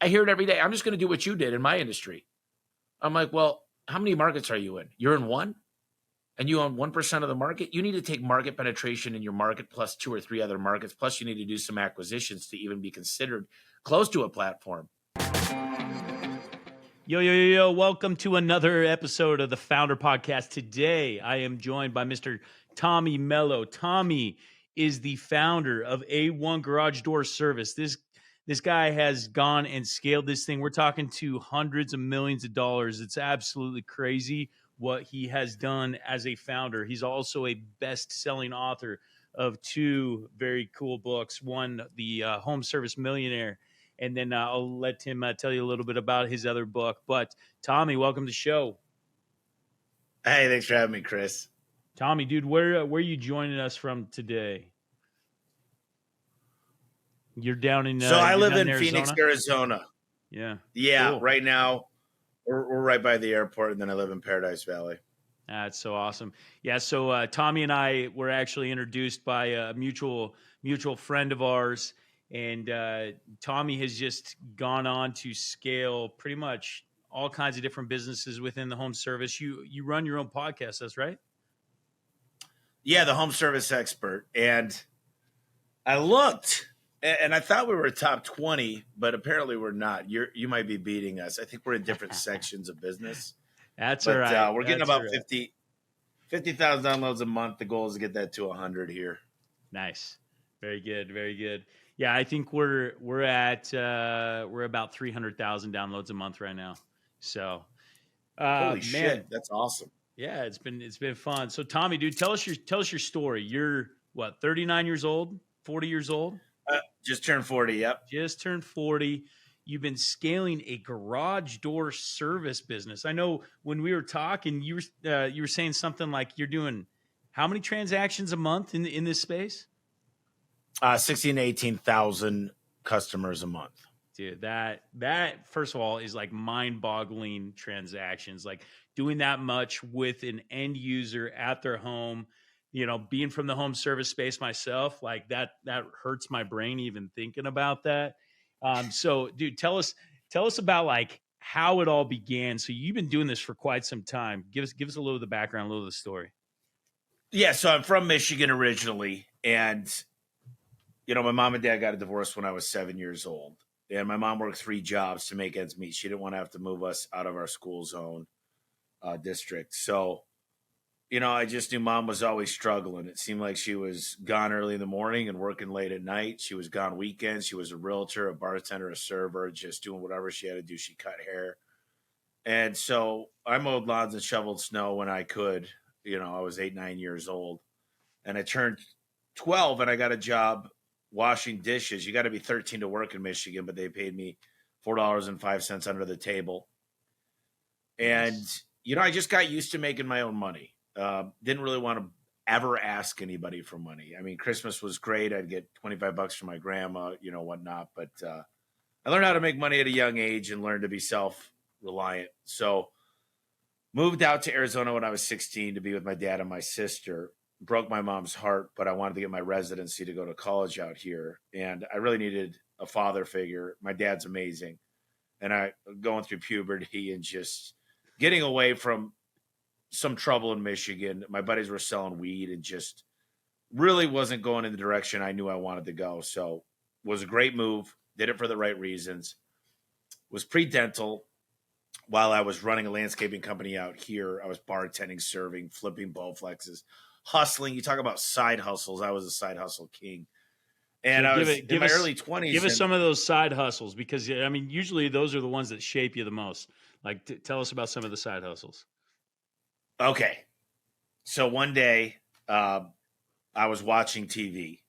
I hear it every day. I'm just going to do what you did in my industry. I'm like, well, how many markets are you in? You're in one? And you own 1% of the market? You need to take market penetration in your market plus 2 or 3 other markets. Plus, you need to do some acquisitions to even be considered close to a platform. Yo. Welcome to another episode of the Founder Podcast. Today, I am joined by Mr. Tommy Mello. Tommy is the founder of A1 Garage Door Service. This guy has gone and scaled this thing. We're talking to hundreds of millions of dollars. It's absolutely crazy what he has done as a founder. He's also a best-selling author of 2 very cool books. One, The Home Service Millionaire, and then I'll let him tell you a little bit about his other book. But Tommy, welcome to the show. Hey, thanks for having me, Chris. Tommy, dude, where are you joining us from today? You're down in so I live in Arizona? Phoenix, Arizona. Yeah. Cool. Cool. Right now we're right by the airport, and then I live in Paradise Valley. That's so awesome. Yeah. So Tommy and I were actually introduced by a mutual friend of ours, and Tommy has just gone on to scale pretty much all kinds of different businesses within the home service. You run your own podcast, that's right? Yeah, the home service expert. And I looked, and I thought we were top 20, but apparently we're not. You might be beating us. I think we're in different sections of business. That's but, all right. We're getting about 50,000 downloads a month. The goal is to get that to 100 here. Nice. Very good. Very good. Yeah, I think we're about 300,000 downloads a month right now. So, holy shit, that's awesome. Yeah, it's been fun. So, Tommy, dude, tell us your story. You're what, 39 years old, 40 years old? Just turned 40. Yep. Just turned 40. You've been scaling a garage door service business. I know when we were talking, you were saying something like you're doing how many transactions a month in this space? 16 to 18,000 customers a month. Dude, that first of all is like mind-boggling transactions. Like doing that much with an end user at their home. You know, being from the home service space myself, like that hurts my brain even thinking about that. So, dude, tell us about like how it all began. So you've been doing this for quite some time. Give us a little of the background, a little of the story. Yeah, so I'm from Michigan originally, and you know, my mom and dad got a divorce when I was 7 years old, and my mom worked 3 jobs to make ends meet. She didn't want to have to move us out of our school zone district. So, you know, I just knew mom was always struggling. It seemed like she was gone early in the morning and working late at night. She was gone weekends. She was a realtor, a bartender, a server, just doing whatever she had to do. She cut hair. And so I mowed lawns and shoveled snow when I could. You know, I was 8, 9 years old. And I turned 12 and I got a job washing dishes. You got to be 13 to work in Michigan, but they paid me $4.05 under the table. And, you know, I just got used to making my own money. Didn't really want to ever ask anybody for money. I mean, Christmas was great. I'd get $25 from my grandma, you know, whatnot. But I learned how to make money at a young age and learned to be self-reliant. So moved out to Arizona when I was 16 to be with my dad and my sister. Broke my mom's heart, but I wanted to get my residency to go to college out here. And I really needed a father figure. My dad's amazing. And I going through puberty and just getting away from some trouble in Michigan. My buddies were selling weed and just really wasn't going in the direction I knew I wanted to go. So it was a great move. Did it for the right reasons. Was pre-dental. While I was running a landscaping company out here, I was bartending, serving, flipping Bowflexes, hustling. You talk about side hustles. I was a side hustle king. And So I was in my early 20s. Give us some of those side hustles because, I mean, usually those are the ones that shape you the most. Like, tell us about some of the side hustles. Okay. So one day I was watching TV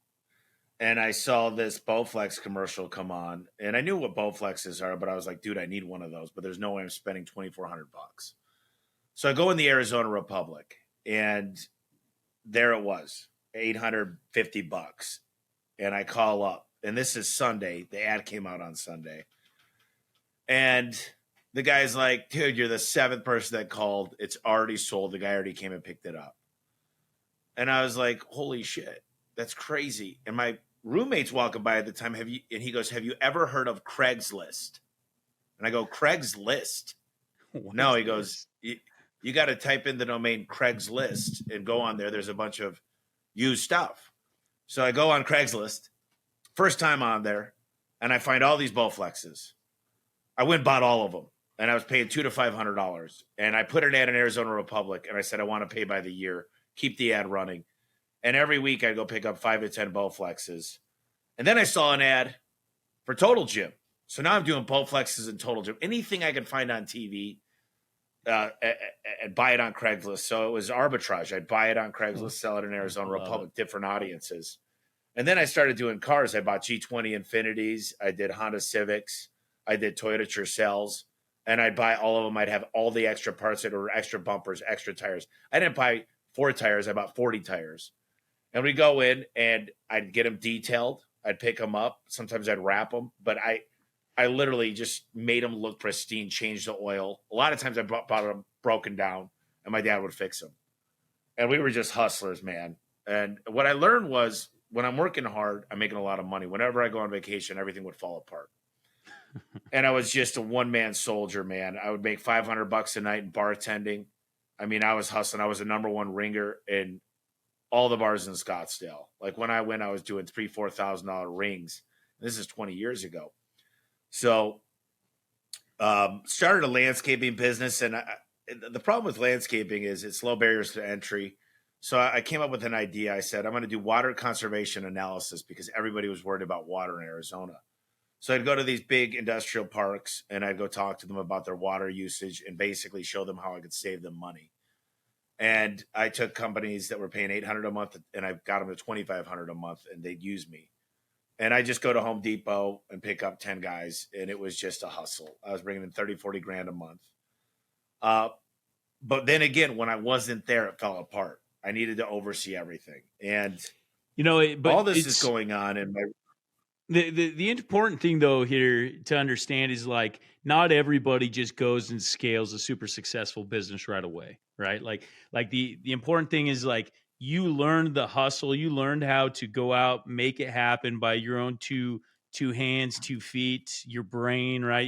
and I saw this Bowflex commercial come on, and I knew what Bowflexes are, but I was like, dude, I need one of those, but there's no way I'm spending $2,400. So I go in the Arizona Republic, and there it was, $850. And I call up, and this is Sunday. The ad came out on Sunday. And the guy's like, dude, you're the 7th person that called. It's already sold. The guy already came and picked it up. And I was like, holy shit, that's crazy. And my roommate's walking by at the time. And he goes, have you ever heard of Craigslist? And I go, Craigslist. What No, is he goes, this? you got to type in the domain Craigslist and go on there. There's a bunch of used stuff. So I go on Craigslist, first time on there, and I find all these Bowflexes. I went and bought all of them, and I was paying $200 to $500. And I put an ad in Arizona Republic, and I said I want to pay by the year, keep the ad running. And every week I go pick up 5 to 10 Bowflexes. And then I saw an ad for Total Gym. So now I'm doing Bowflexes and Total Gym. Anything I can find on TV, and buy it on Craigslist. So it was arbitrage. I'd buy it on Craigslist, sell it in Arizona Republic, different audiences. And then I started doing cars. I bought G20 Infinities. I did Honda Civics. I did Toyota Tercels. And I'd buy all of them. I'd have all the extra parts that were extra bumpers, extra tires. I didn't buy 4 tires. I bought 40 tires. And we go in and I'd get them detailed. I'd pick them up. Sometimes I'd wrap them. But I literally just made them look pristine, changed the oil. A lot of times I bought them broken down, and my dad would fix them. And we were just hustlers, man. And what I learned was when I'm working hard, I'm making a lot of money. Whenever I go on vacation, everything would fall apart. And I was just a one-man soldier, man. I would make $500 a night in bartending. I mean, I was hustling. I was the number one ringer in all the bars in Scottsdale. Like when I went, I was doing $3,000-$4,000 rings. This is 20 years ago. So started a landscaping business. And the problem with landscaping is it's low barriers to entry. So I came up with an idea. I said, I'm going to do water conservation analysis because everybody was worried about water in Arizona. So I'd go to these big industrial parks and I'd go talk to them about their water usage and basically show them how I could save them money. And I took companies that were paying $800 a month and I got them to $2,500 a month and they'd use me. And I just go to Home Depot and pick up 10 guys. And it was just a hustle. I was bringing in 30, 40 grand a month. But then again, when I wasn't there, it fell apart. I needed to oversee everything. And But all this is going on in my the important thing though here to understand is like not everybody just goes and scales a super successful business right away, right? Like the important thing is like you learned the hustle, you learned how to go out, make it happen by your own two hands, 2 feet, your brain, right?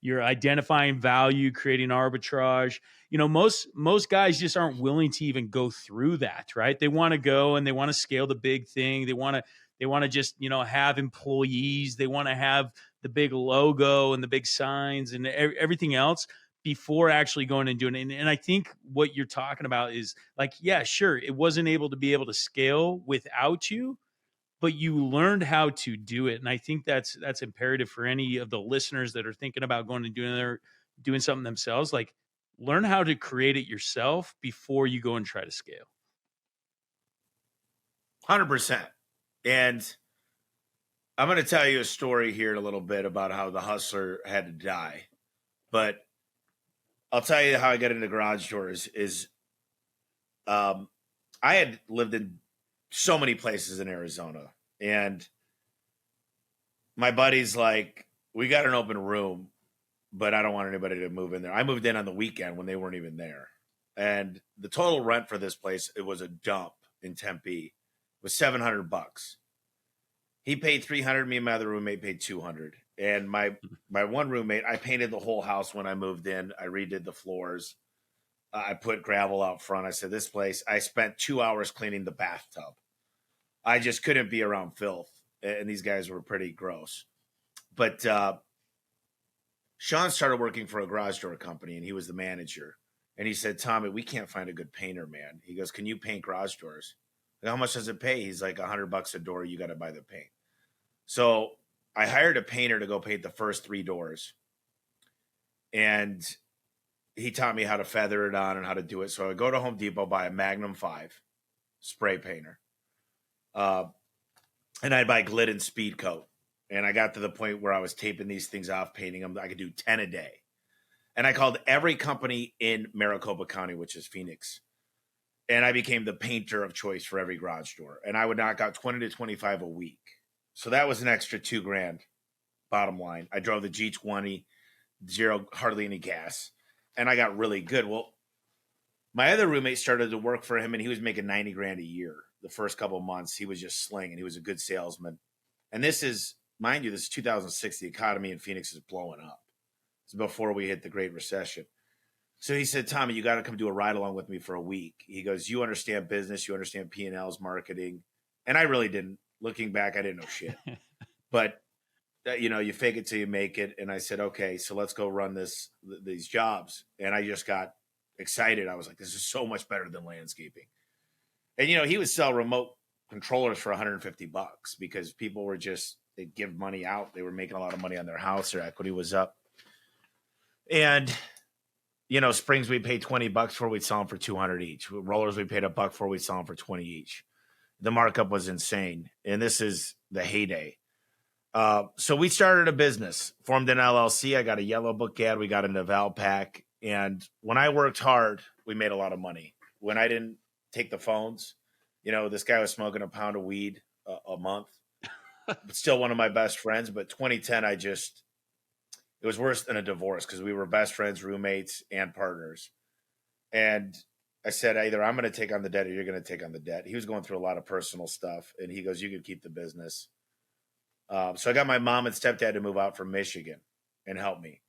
You're identifying value, creating arbitrage. You know, most guys just aren't willing to even go through that, right? They want to go and they want to scale the big thing. They want to just, have employees. They want to have the big logo and the big signs and everything else before actually going and doing it. And I think what you're talking about is like, yeah, sure, it wasn't able to scale without you, but you learned how to do it. And I think that's imperative for any of the listeners that are thinking about going and doing something themselves. Like, learn how to create it yourself before you go and try to scale. 100%. And I'm going to tell you a story here in a little bit about how the hustler had to die. But I'll tell you how I got into garage doors is I had lived in so many places in Arizona. And my buddy's like, we got an open room, but I don't want anybody to move in there. I moved in on the weekend when they weren't even there. And the total rent for this place, it was a dump in Tempe, was $700. He paid $300. Me and my other roommate paid $200. And my one roommate, I painted the whole house when I moved in. I redid the floors. I put gravel out front. I said, this place, I spent 2 hours cleaning the bathtub. I just couldn't be around filth. And these guys were pretty gross. But Sean started working for a garage door company, and he was the manager. And he said, Tommy, we can't find a good painter, man. He goes, can you paint garage doors? Like, how much does it pay? He's like, $100 a door. You got to buy the paint. So I hired a painter to go paint the first 3 doors. And he taught me how to feather it on and how to do it. So I go to Home Depot, buy a Magnum 5 spray painter. And I'd buy Glidden Speed Coat. And I got to the point where I was taping these things off, painting them. I could do 10 a day. And I called every company in Maricopa County, which is Phoenix. And I became the painter of choice for every garage door. And I would knock out 20 to 25 a week. So that was an extra $2,000, bottom line. I drove the G20, hardly any gas. And I got really good. Well, my other roommate started to work for him, and he was making 90 grand a year. The first couple of months, he was just slinging. He was a good salesman. And this is, mind you, this is 2006. The economy in Phoenix is blowing up. It's before we hit the Great Recession. So he said, Tommy, you got to come do a ride along with me for a week. He goes, you understand business, you understand P&Ls, marketing. And I really didn't. Looking back, I didn't know shit. But, you fake it till you make it. And I said, okay, so let's go run these jobs. And I just got excited. I was like, this is so much better than landscaping. And, he would sell remote controllers for $150 because people were they'd give money out. They were making a lot of money on their house. Their equity was up. And springs we paid $20 for, we'd sell them for $200 each. Rollers we paid $1 for, we'd sell them for $20 each. The markup was insane, and this is the heyday. So we started a business, formed an LLC. I got a yellow book ad. We got into Valpak, and when I worked hard, we made a lot of money. When I didn't take the phones, this guy was smoking a pound of weed a month, but still one of my best friends. But 2010, it was worse than a divorce because we were best friends, roommates, and partners. And I said, either I'm going to take on the debt or you're going to take on the debt. He was going through a lot of personal stuff. And he goes, you can keep the business. So I got my mom and stepdad to move out from Michigan and help me.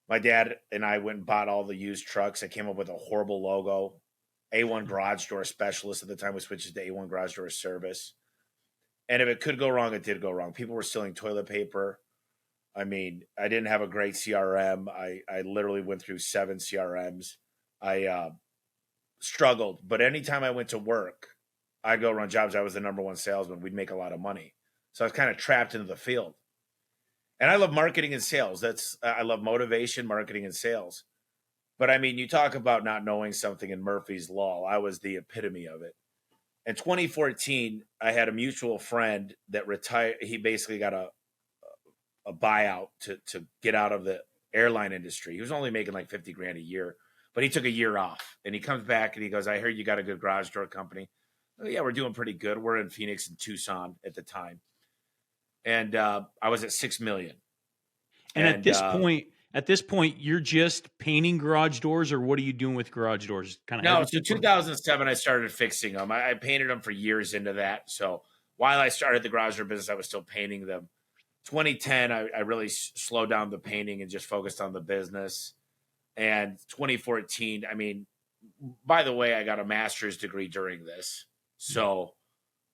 My dad and I went and bought all the used trucks. I came up with a horrible logo. A1 Garage Door Specialist. At the time, we switched to A1 Garage Door Service. And if it could go wrong, it did go wrong. People were stealing toilet paper. I mean, I didn't have a great CRM. I literally went through 7 CRMs. I struggled. But anytime I went to work, I'd go run jobs. I was the number one salesman. We'd make a lot of money. So I was kind of trapped into the field. And I love marketing and sales. I love motivation, marketing, and sales. But I mean, you talk about not knowing something in Murphy's Law. I was the epitome of it. In 2014, I had a mutual friend that retired. He basically got a buyout to get out of the airline industry. He was only making like 50 grand a year, but he took a year off and he comes back and he goes, I heard you got a good garage door company. Oh, yeah, we're doing pretty good. We're in Phoenix and Tucson at the time. And I was at 6 million. And at this point, you're just painting garage doors, or what are you doing with garage doors? No, so 2007, I started fixing them. I painted them for years into that. So while I started the garage door business, I was still painting them. 2010, I really slowed down the painting and just focused on the business. And 2014, I mean, by the way, I got a master's degree during this. So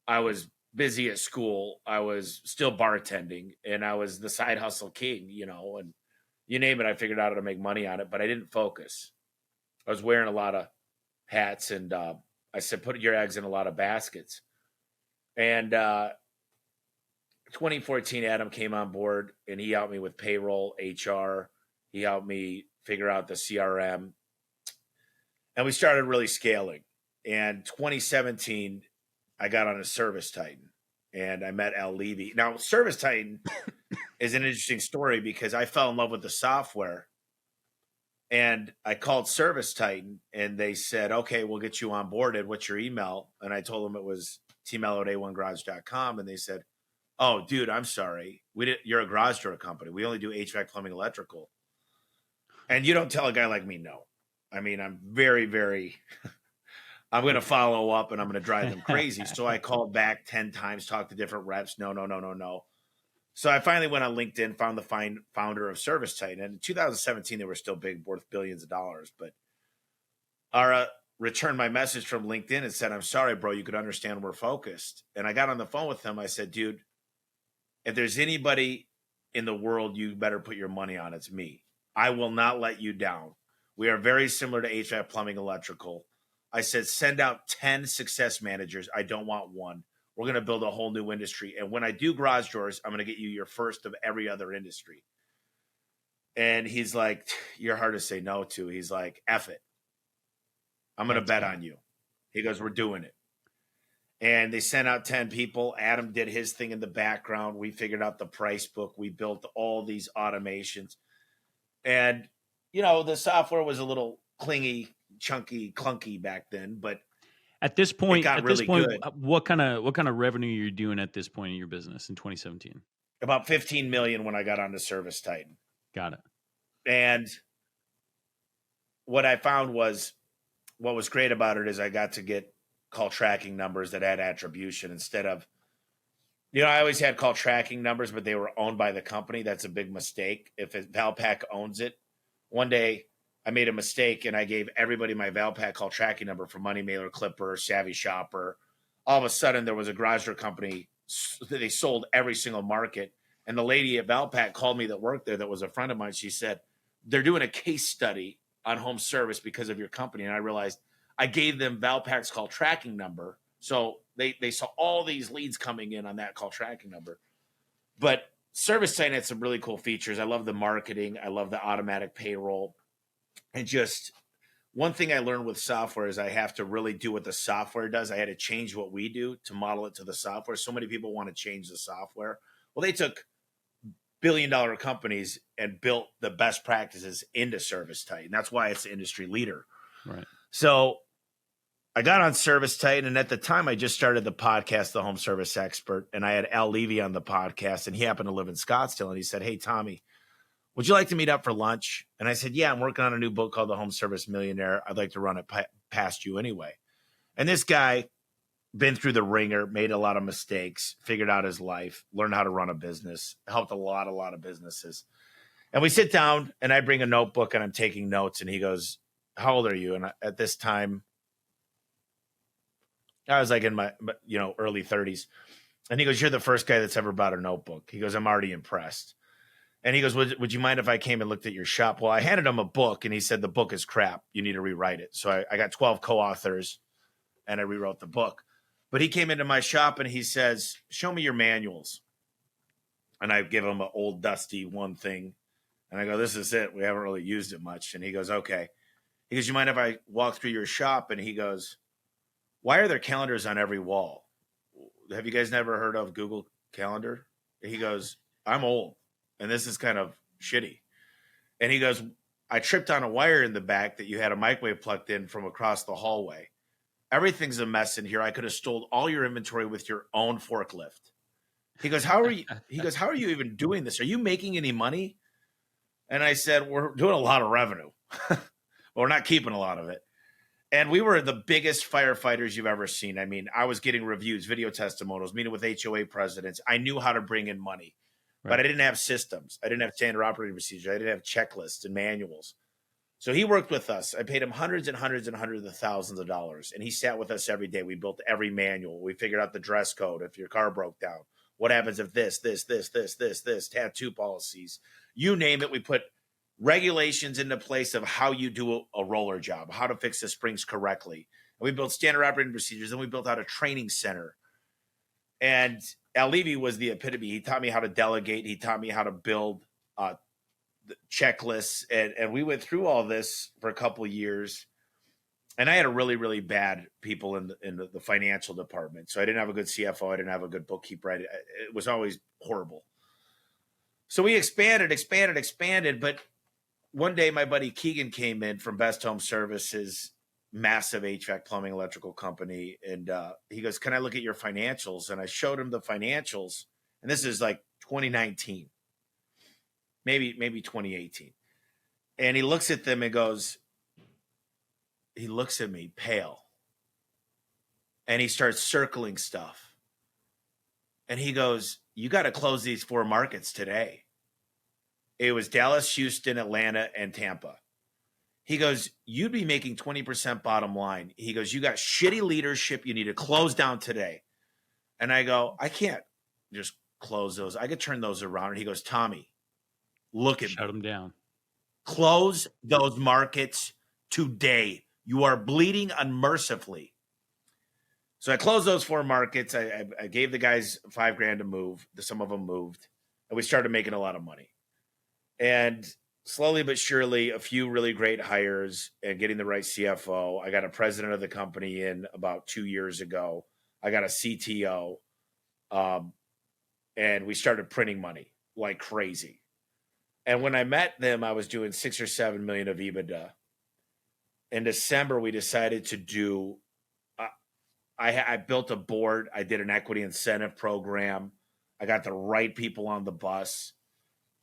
I was busy at school. I was still bartending and I was the side hustle king, and you name it, I figured out how to make money on it, but I didn't focus. I was wearing a lot of hats and I said, put your eggs in a lot of baskets. And 2014, Adam came on board and he helped me with payroll, HR. He helped me figure out the CRM. And we started really scaling. And 2017, I got on a Service Titan and I met Al Levy. Now, Service Titan is an interesting story because I fell in love with the software. And I called Service Titan and they said, okay, we'll get you onboarded. What's your email? And I told them it was tmello@a1garage.com. And they said, oh, dude, I'm sorry. You're a garage door company. We only do HVAC, plumbing, electrical. And you don't tell a guy like me no. I mean, I'm very, very, I'm going to follow up and I'm going to drive them crazy. So I called back 10 times, talked to different reps. No. So I finally went on LinkedIn, found the founder of Service Titan. And in 2017, they were still big, worth billions of dollars. But Ara returned my message from LinkedIn and said, I'm sorry, bro, you could understand we're focused. And I got on the phone with him. I said, dude, if there's anybody in the world you better put your money on, it's me. I will not let you down. We are very similar to HVAC, plumbing, electrical. I said, send out 10 success managers. I don't want one. We're going to build a whole new industry. And when I do garage doors, I'm going to get you your first of every other industry. And he's like, you're hard to say no to. He's like, F it. I'm going to bet on you. He goes, we're doing it. And they sent out 10 people. Adam did his thing in the background. We figured out the price book. We built all these automations. And, the software was a little clingy, chunky, clunky back then, but at this point, good. What kind of revenue are you doing at this point in your business in 2017? About 15 million when I got onto Service Titan. Got it. And what I found was, what was great about it is I got to get call tracking numbers that had attribution instead of I always had call tracking numbers, but they were owned by the company. That's a big mistake. If Valpak owns it, one day I made a mistake and I gave everybody my Valpak call tracking number for Money Mailer, Clipper, Savvy Shopper. All of a sudden, there was a garage door company. They sold every single market. And the lady at Valpak called me that worked there that was a friend of mine. She said, they're doing a case study on home service because of your company. And I realized I gave them Valpak's call tracking number. So they saw all these leads coming in on that call tracking number. But ServiceTitan had some really cool features. I love the marketing. I love the automatic payroll. And just one thing I learned with software is I have to really do what the software does. I had to change what we do to model it to the software. So many people want to change the software. Well, they took billion-dollar companies and built the best practices into ServiceTitan. That's why it's the industry leader. Right. So I got on ServiceTitan, and at the time I just started the podcast, The Home Service Expert, and I had Al Levy on the podcast, and he happened to live in Scottsdale, and he said, hey, Tommy, would you like to meet up for lunch? And I said, yeah, I'm working on a new book called The Home Service Millionaire. I'd like to run it past you anyway. And this guy, been through the ringer, made a lot of mistakes, figured out his life, learned how to run a business, helped a lot of businesses. And we sit down and I bring a notebook and I'm taking notes. And he goes, how old are you? And at this time, I was like in my, early 30s. And he goes, you're the first guy that's ever bought a notebook. He goes, I'm already impressed. And he goes, would you mind if I came and looked at your shop? Well, I handed him a book and he said, the book is crap. You need to rewrite it. So I got 12 co-authors and I rewrote the book. But he came into my shop and he says, show me your manuals. And I give him an old dusty one thing. And I go, this is it. We haven't really used it much. And he goes, okay. He goes, you mind if I walk through your shop? And he goes, why are there calendars on every wall? Have you guys never heard of Google Calendar? And he goes, I'm old and this is kind of shitty. And he goes, I tripped on a wire in the back that you had a microwave plugged in from across the hallway. Everything's a mess in here. I could have stole all your inventory with your own forklift. He goes, how are you even doing this? Are you making any money? And I said, we're doing a lot of revenue. Well, we're not keeping a lot of it. And we were the biggest firefighters you've ever seen. I mean, I was getting reviews, video testimonials, meeting with HOA presidents. I knew how to bring in money, but I didn't have systems. I didn't have standard operating procedures. I didn't have checklists and manuals. So he worked with us. I paid him hundreds and hundreds and hundreds of thousands of dollars. And he sat with us every day. We built every manual. We figured out the dress code. If your car broke down, what happens if this, tattoo policies, you name it. We put regulations into place of how you do a roller job, how to fix the springs correctly. And we built standard operating procedures. And we built out a training center. And Al Levy was the epitome. He taught me how to delegate. He taught me how to build checklists, and we went through all this for a couple of years. And I had a really, really bad people in the financial department. So I didn't have a good CFO. I didn't have a good bookkeeper. It was always horrible. So we expanded. But one day my buddy Keegan came in from Best Home Services, massive HVAC plumbing electrical company. And he goes, can I look at your financials? And I showed him the financials. And this is like 2019. Maybe 2018. And he looks at them and goes, he looks at me pale. And he starts circling stuff. And he goes, you got to close these 4 markets today. It was Dallas, Houston, Atlanta, and Tampa. He goes, you'd be making 20% bottom line. He goes, you got shitty leadership. You need to close down today. And I go, I can't just close those. I could turn those around. And he goes, Tommy, look at me. Shut them down. Close those markets today. You are bleeding unmercifully. So I closed those 4 markets. I gave the guys $5,000 to move. Some of them moved. And we started making a lot of money. And slowly but surely, a few really great hires and getting the right CFO. I got a president of the company in about 2 years ago. I got a CTO. And we started printing money like crazy. And when I met them, I was doing 6 or 7 million of EBITDA. In December, we decided to do, I built a board. I did an equity incentive program. I got the right people on the bus.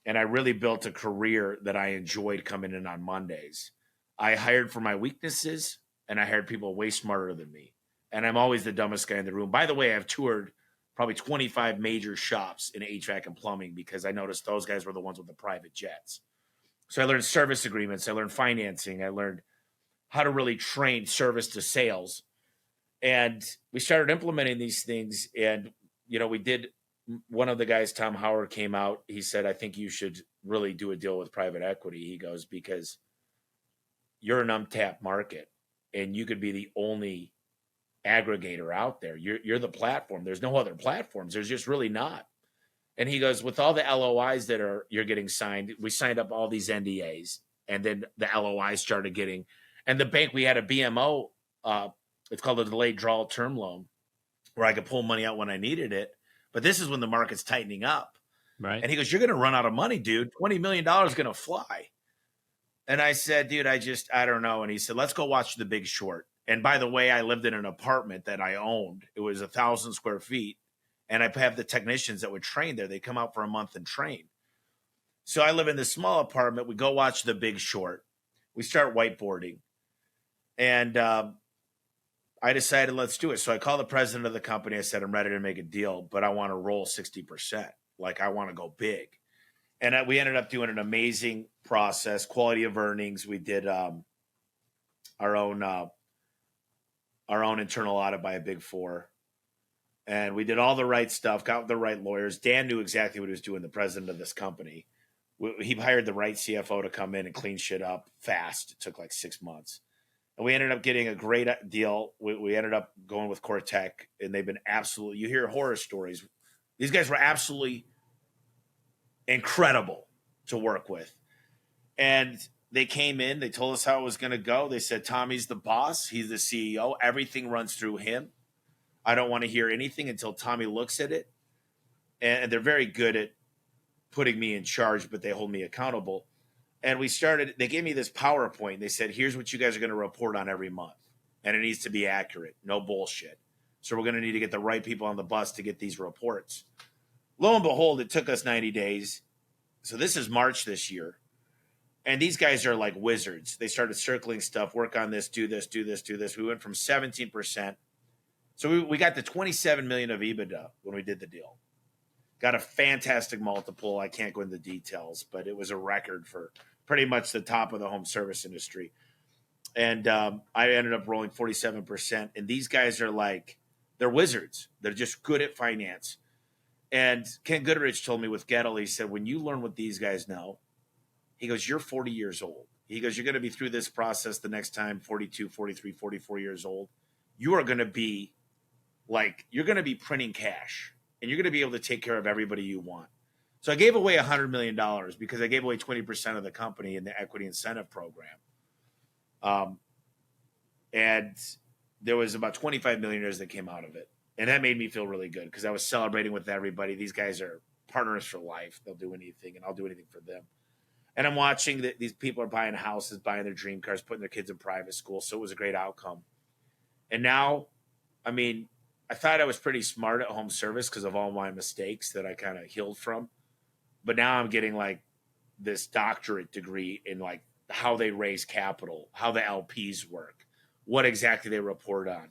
And I really built a career that I enjoyed coming in on Mondays. I hired for my weaknesses, and I hired people way smarter than me. And I'm always the dumbest guy in the room. By the way, I've toured probably 25 major shops in HVAC and plumbing because I noticed those guys were the ones with the private jets. So I learned service agreements. I learned financing. I learned how to really train service to sales. And we started implementing these things. And, we did. One of the guys, Tom Howard, came out. He said, I think you should really do a deal with private equity. He goes, because you're an untapped market and you could be the only aggregator out there. You're the platform. There's no other platforms. There's just really not. And he goes, with all the LOIs that you're getting signed, we signed up all these NDAs, and then the LOIs started getting, and the bank, we had a BMO, it's called a delayed draw term loan, where I could pull money out when I needed it. But this is when the market's tightening up. Right. And he goes, you're going to run out of money, dude. $20 million is going to fly. And I said, dude, I don't know. And he said, let's go watch The Big Short. And by the way, I lived in an apartment that I owned. It was 1,000 square feet. And I have the technicians that would train there. They come out for a month and train. So I live in this small apartment. We go watch The Big Short. We start whiteboarding. And I decided, let's do it. So I called the president of the company. I said, I'm ready to make a deal, but I want to roll 60%. Like, I want to go big. And we ended up doing an amazing process, quality of earnings. We did our own internal audit by a Big Four. And we did all the right stuff, got the right lawyers. Dan knew exactly what he was doing, the president of this company. He hired the right CFO to come in and clean shit up fast. It took like 6 months. And we ended up getting a great deal. We ended up going with Cortec, and they've been absolutely – you hear horror stories. These guys were absolutely incredible to work with. And they came in. They told us how it was going to go. They said, Tommy's the boss. He's the CEO. Everything runs through him. I don't want to hear anything until Tommy looks at it. And they're very good at putting me in charge, but they hold me accountable. And they gave me this PowerPoint. They said, here's what you guys are going to report on every month. And it needs to be accurate. No bullshit. So we're going to need to get the right people on the bus to get these reports. Lo and behold, it took us 90 days. So this is March this year. And these guys are like wizards. They started circling stuff, work on this, do this, do this, do this. We went from 17%. So we got to 27 million of EBITDA when we did the deal. Got a fantastic multiple. I can't go into details, but it was a record for pretty much the top of the home service industry. And I ended up rolling 47%. And these guys are like, they're wizards. They're just good at finance. And Ken Goodrich told me with Gettle, he said, when you learn what these guys know, he goes, you're 40 years old. He goes, you're going to be through this process the next time, 42, 43, 44 years old. You are going to be you're going to be printing cash, and you're going to be able to take care of everybody you want. So I gave away $100 million because I gave away 20% of the company in the equity incentive program. And there was about 25 millionaires that came out of it. And that made me feel really good because I was celebrating with everybody. These guys are partners for life. They'll do anything, and I'll do anything for them. And I'm watching that these people are buying houses, buying their dream cars, putting their kids in private school. So it was a great outcome. And now, I mean, I thought I was pretty smart at home service because of all my mistakes that I kind of healed from. But now I'm getting like this doctorate degree in like how they raise capital, how the LPs work, what exactly they report on.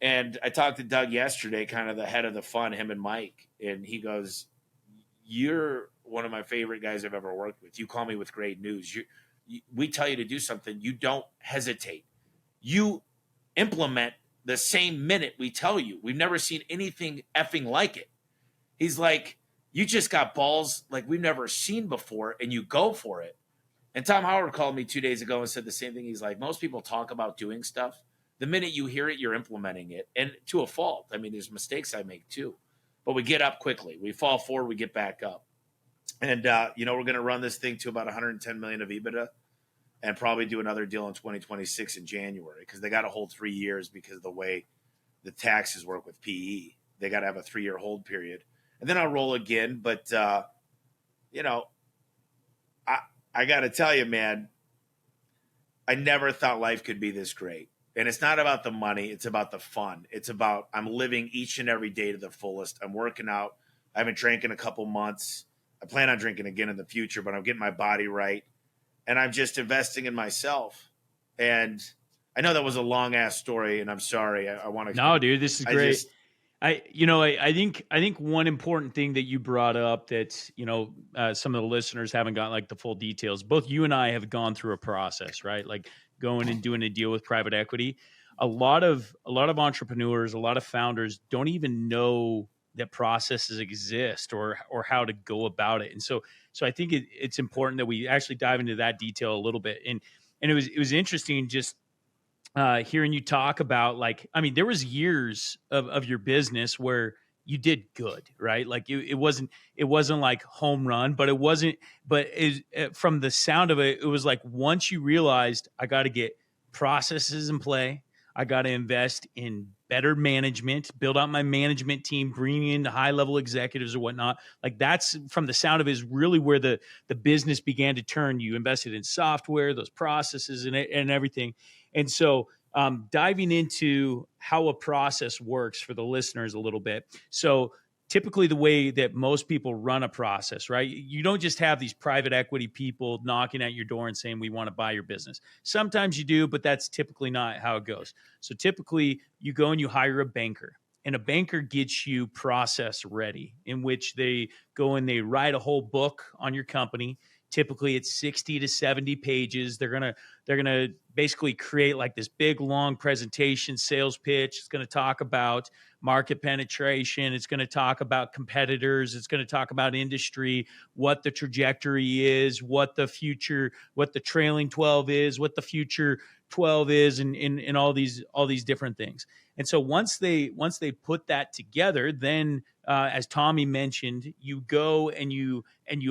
And I talked to Doug yesterday, kind of the head of the fund, him and Mike, and he goes, you're one of my favorite guys I've ever worked with. You call me with great news. We tell you to do something. You don't hesitate. You implement the same minute we tell you. We've never seen anything effing like it. He's like, you just got balls like we've never seen before, and you go for it. And Tom Howard called me 2 days ago and said the same thing. He's like, most people talk about doing stuff. The minute you hear it, you're implementing it. And to a fault. I mean, there's mistakes I make too. But we get up quickly. We fall forward, we get back up. And, we're going to run this thing to about 110 million of EBITDA and probably do another deal in 2026 in January because they got to hold 3 years because of the way the taxes work with PE. They got to have a 3-year hold period. And then I'll roll again. But, I got to tell you, man, I never thought life could be this great. And it's not about the money. It's about the fun. It's about I'm living each and every day to the fullest. I'm working out. I haven't drank in a couple months. I plan on drinking again in the future, but I'm getting my body right. And I'm just investing in myself. And I know that was a long-ass story, and I'm sorry. I want to – No, dude, this is great. I think one important thing that you brought up that, some of the listeners haven't got like the full details. Both you and I have gone through a process, right? Like going and doing a deal with private equity. A lot of entrepreneurs, a lot of founders don't even know that processes exist or how to go about it. And so I think it's important that we actually dive into that detail a little bit. And it was interesting just hearing you talk about, like, I mean, there was years of your business where you did good, right? Like it wasn't like home run, but it wasn't, but from the sound of it, it was like once you realized I got to get processes in play, I got to invest in better management, build out my management team, bring in high level executives or whatnot. Like that's from the sound of it is really where the business began to turn. You invested in software, those processes and everything. And so, diving into how a process works for the listeners a little bit. So, typically, the way that most people run a process, right? You don't just have these private equity people knocking at your door and saying, "We want to buy your business." Sometimes you do, but that's typically not how it goes. So, typically, you go and you hire a banker. And a banker gets you process ready, in which they go and they write a whole book on your company. Typically, it's 60 to 70 pages. They're gonna basically create like this big long presentation sales pitch. It's going to talk about market penetration. It's going to talk about competitors. It's going to talk about industry, what the trajectory is, what the future, what the trailing 12 is, what the future 12 is, and all these different things. And so once they put that together, then as Tommy mentioned, you go and you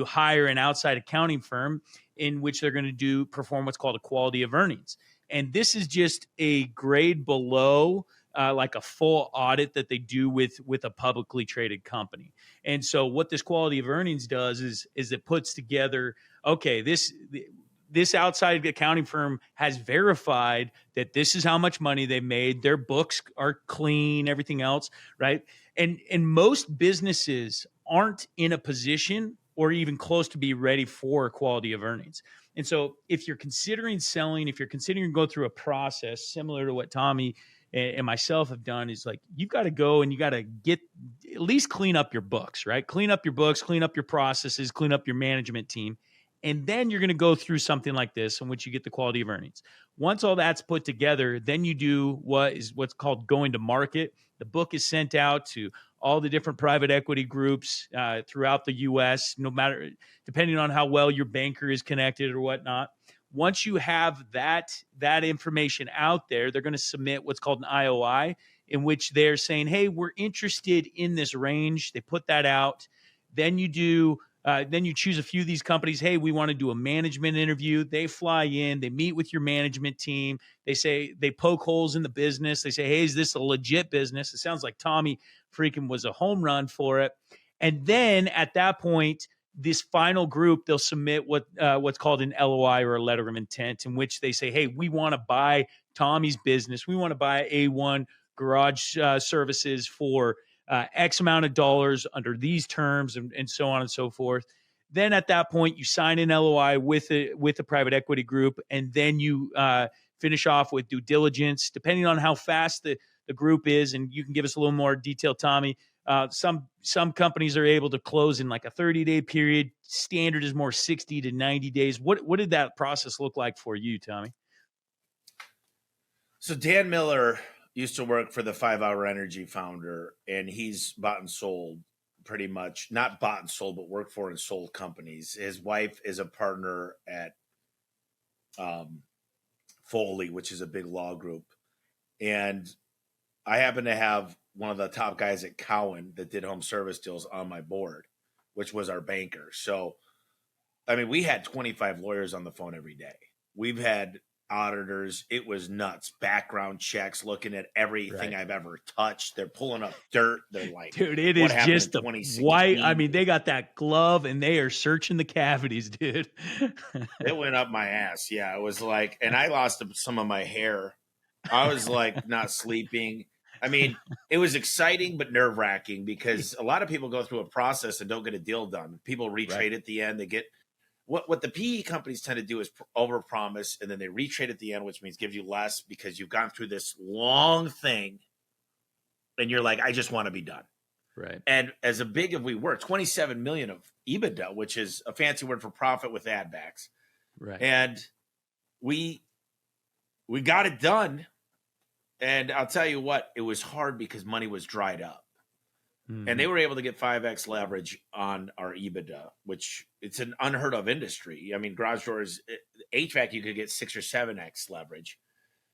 hire an outside accounting firm in which they're going to perform what's called a quality of earnings. And this is just a grade below like a full audit that they do with a publicly traded company. And so what this quality of earnings does is it puts together, okay, this outside accounting firm has verified that this is how much money they made. Their books are clean, everything else, right? And most businesses aren't in a position or even close to be ready for quality of earnings. And so if you're considering selling, if you're considering going through a process similar to what Tommy and myself have done, is like you've got to go and you got to get at least clean up your books, right? Clean up your books, clean up your processes, clean up your management team. And then you're going to go through something like this in which you get the quality of earnings. Once all that's put together, then you do what's called going to market. The book is sent out to all the different private equity groups throughout the U.S., no matter, depending on how well your banker is connected or whatnot. Once you have that information out there, they're going to submit what's called an IOI, in which they're saying, hey, we're interested in this range. They put that out. Then you choose a few of these companies. Hey, we want to do a management interview. They fly in, they meet with your management team. They poke holes in the business. They say, hey, is this a legit business? It sounds like Tommy freaking was a home run for it. And then at that point, this final group, they'll submit what's called an LOI or a letter of intent, in which they say, hey, we want to buy Tommy's business. We want to buy A1 Garage Services for X amount of dollars under these terms, and so on and so forth. Then at that point, you sign an LOI with a private equity group, and then you finish off with due diligence, depending on how fast the group is. And you can give us a little more detail, Tommy. Some companies are able to close in like a 30-day period. Standard is more 60 to 90 days. What did that process look like for you, Tommy? So Dan Miller used to work for the 5 Hour Energy founder, and he's bought and sold pretty much, not bought and sold, but worked for and sold companies. His wife is a partner at Foley, which is a big law group. And I happen to have one of the top guys at Cowen that did home service deals on my board, which was our banker. So, I mean, we had 25 lawyers on the phone every day. We've had auditors. It was nuts. Background checks, looking at everything I've ever touched. They're pulling up dirt. They're like, dude, it is just the white. I mean, they got that glove and they are searching the cavities, dude. It went up my ass. Yeah, it was like, and I lost some of my hair. I was like not sleeping. I mean, it was exciting but nerve wracking because a lot of people go through a process and don't get a deal done. People retrade at the end. They get what the PE companies tend to do is overpromise, and then they retrade at the end, which means give you less because you've gone through this long thing. and you're like, I just want to be done. Right. And as big as we were, 27 million of EBITDA, which is a fancy word for profit with ad backs. Right. And we got it done. And I'll tell you what, it was hard because money was dried up. And they were able to get 5x leverage on our EBITDA, which it's an unheard of industry. I mean, garage doors, HVAC, you could get 6 or 7x leverage.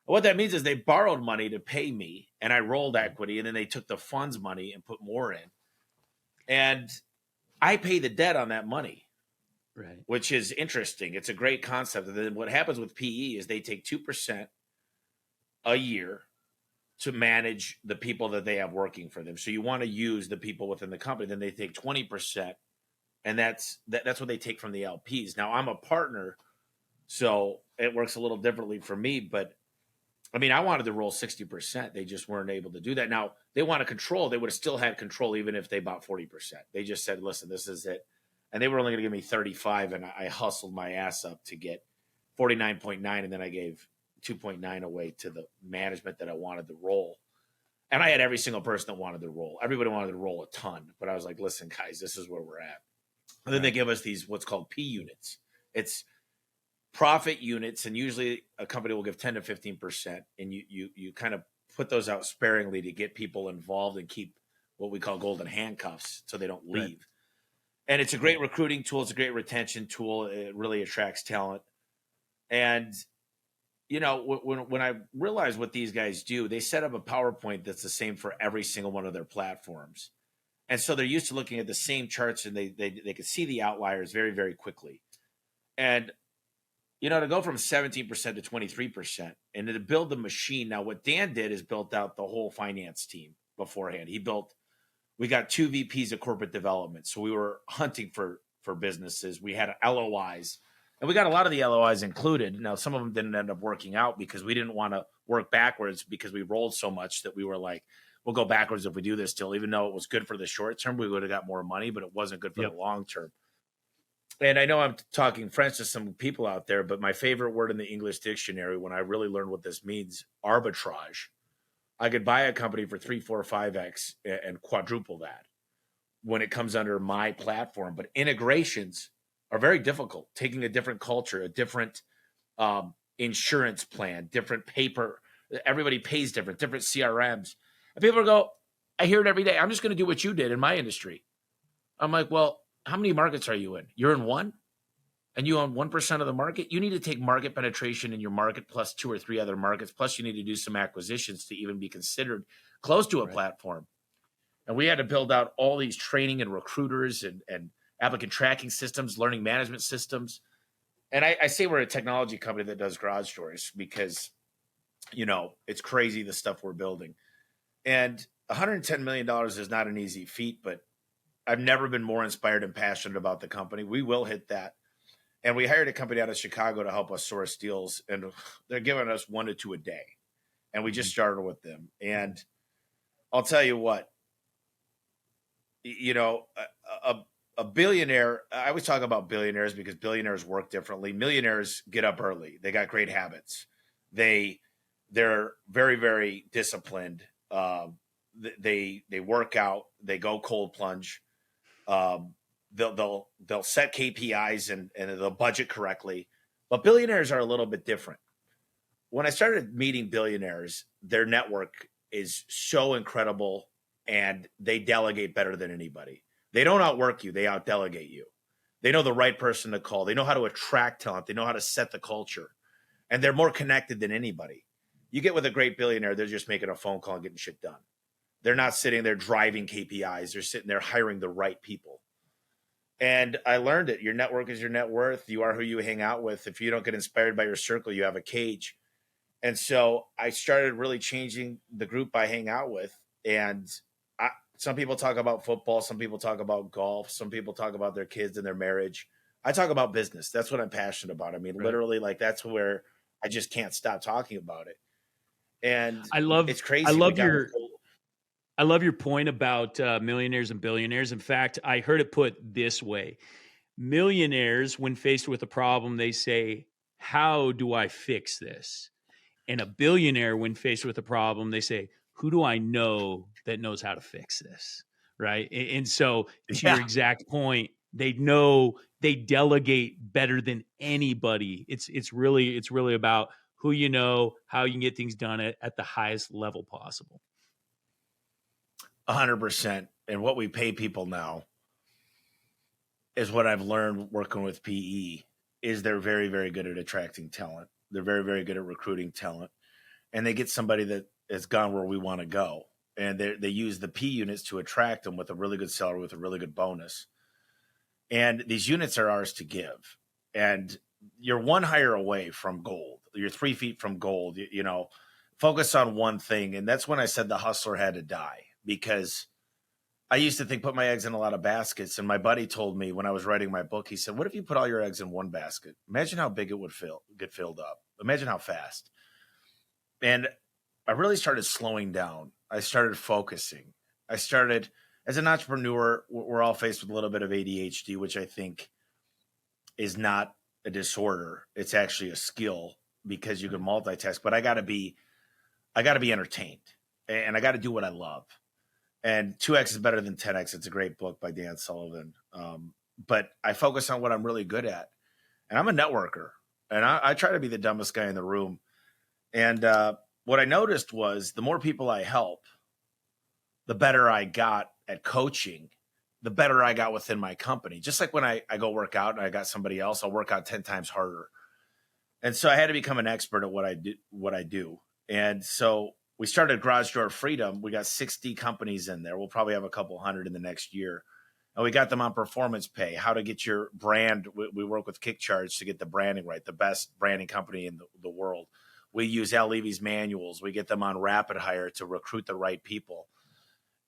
What that means is they borrowed money to pay me, and I rolled equity, and then they took the funds money and put more in. And I pay the debt on that money, Right. which is interesting. It's a great concept. And then what happens with PE is they take 2% a year to manage the people that they have working for them. So you want to use the people within the company. Then they take 20%, and that's what they take from the LPs. Now, I'm a partner, so it works a little differently for me, but I mean, I wanted to roll 60%. They just weren't able to do that. Now, they want to control. They would have still had control even if they bought 40%. They just said, listen, this is it. And they were only going to give me 35, and I hustled my ass up to get 49.9, and then I gave 2.9 away to the management that I wanted to roll. And I had every single person that wanted to roll. Everybody wanted to roll a ton. But I was like, listen, guys, this is where we're at. And then they give us these what's called P units. It's profit units, and usually a company will give 10 to 15%, and you kind of put those out sparingly to get people involved and keep what we call golden handcuffs so they don't leave. Right. And it's a great recruiting tool. It's a great retention tool. It really attracts talent. And, you know, when I realized what these guys do, they set up a PowerPoint that's the same for every single one of their platforms. And so they're used to looking at the same charts, and they can see the outliers very, very quickly. And you know, to go from 17% to 23% and to build the machine. Now, what Dan did is built out the whole finance team beforehand. We got 2 VPs of corporate development. So we were hunting for businesses. We had LOIs, and we got a lot of the LOIs included. Now, some of them didn't end up working out because we didn't want to work backwards because we rolled so much that we were like, we'll go backwards if we do this still, even though it was good for the short term, we would have got more money, but it wasn't good for the long term. And I know I'm talking French to some people out there, but my favorite word in the English dictionary, when I really learned what this means, arbitrage. I could buy a company for 3, 4, 5x and quadruple that when it comes under my platform. But integrations are very difficult. Taking a different culture, a different insurance plan, different paper. Everybody pays different CRMs. And people go, I hear it every day. I'm just going to do what you did in my industry. I'm like, well, how many markets are you in? You're in one, and you own 1% of the market. You need to take market penetration in your market plus 2 or 3 other markets. Plus, you need to do some acquisitions to even be considered close to a platform. And we had to build out all these training and recruiters and applicant tracking systems, learning management systems. And I say we're a technology company that does garage doors because, you know, it's crazy the stuff we're building. And $110 million is not an easy feat, but I've never been more inspired and passionate about the company. We will hit that. And we hired a company out of Chicago to help us source deals, and they're giving us 1 to 2 a day. And we just started with them. And I'll tell you what, you know, a billionaire, I always talk about billionaires because billionaires work differently. Millionaires get up early. They got great habits. They're very, very disciplined. They work out. They go cold plunge. They'll set KPIs and they'll budget correctly. But billionaires are a little bit different. When I started meeting billionaires, their network is so incredible, and they delegate better than anybody. They don't outwork you. They outdelegate you. They know the right person to call. They know how to attract talent. They know how to set the culture. And they're more connected than anybody. You get with a great billionaire, they're just making a phone call and getting shit done. They're not sitting there driving KPIs. They're sitting there hiring the right people. And I learned it. Your network is your net worth. You are who you hang out with. If you don't get inspired by your circle, you have a cage. And so I started really changing the group I hang out with. And some people talk about football. Some people talk about golf. Some people talk about their kids and their marriage. I talk about business. That's what I'm passionate about. I mean, literally, like, that's where I just can't stop talking about it. And it's crazy. I love your point about millionaires and billionaires. In fact, I heard it put this way. Millionaires, when faced with a problem, they say, how do I fix this? And a billionaire, when faced with a problem, they say, who do I know that knows how to fix this? Right. And so to your Yeah, exact point, they delegate better than anybody. It's really about who you know, how you can get things done at the highest level possible. 100%. And what we pay people now is what I've learned working with PE is they're very, very good at attracting talent. They're very, very good at recruiting talent, and they get somebody that has gone where we want to go. And they use the P units to attract them with a really good salary, with a really good bonus. And these units are ours to give. And you're one hire away from gold. You're 3 feet from gold. You know, focus on one thing. And that's when I said the hustler had to die, because I used to think put my eggs in a lot of baskets. And my buddy told me when I was writing my book, he said, what if you put all your eggs in one basket? Imagine how big it would get filled up. Imagine how fast. And I really started slowing down. I started focusing. I started, as an entrepreneur, we're all faced with a little bit of ADHD, which I think is not a disorder. It's actually a skill, because you can multitask, but I got to be entertained, and I got to do what I love. And 2X is better than 10X. It's a great book by Dan Sullivan. But I focus on what I'm really good at. And I'm a networker, and I try to be the dumbest guy in the room. And what I noticed was the more people I help, the better I got at coaching, the better I got within my company. Just like when I go work out and I got somebody else, I'll work out 10 times harder. And so I had to become an expert at what I do. And so we started Garage Door Freedom. We got 60 companies in there. We'll probably have a couple hundred in the next year. And we got them on performance pay, how to get your brand. We work with KickCharge to get the branding right, the best branding company in the world. We use Al Levy's manuals. We get them on rapid hire to recruit the right people.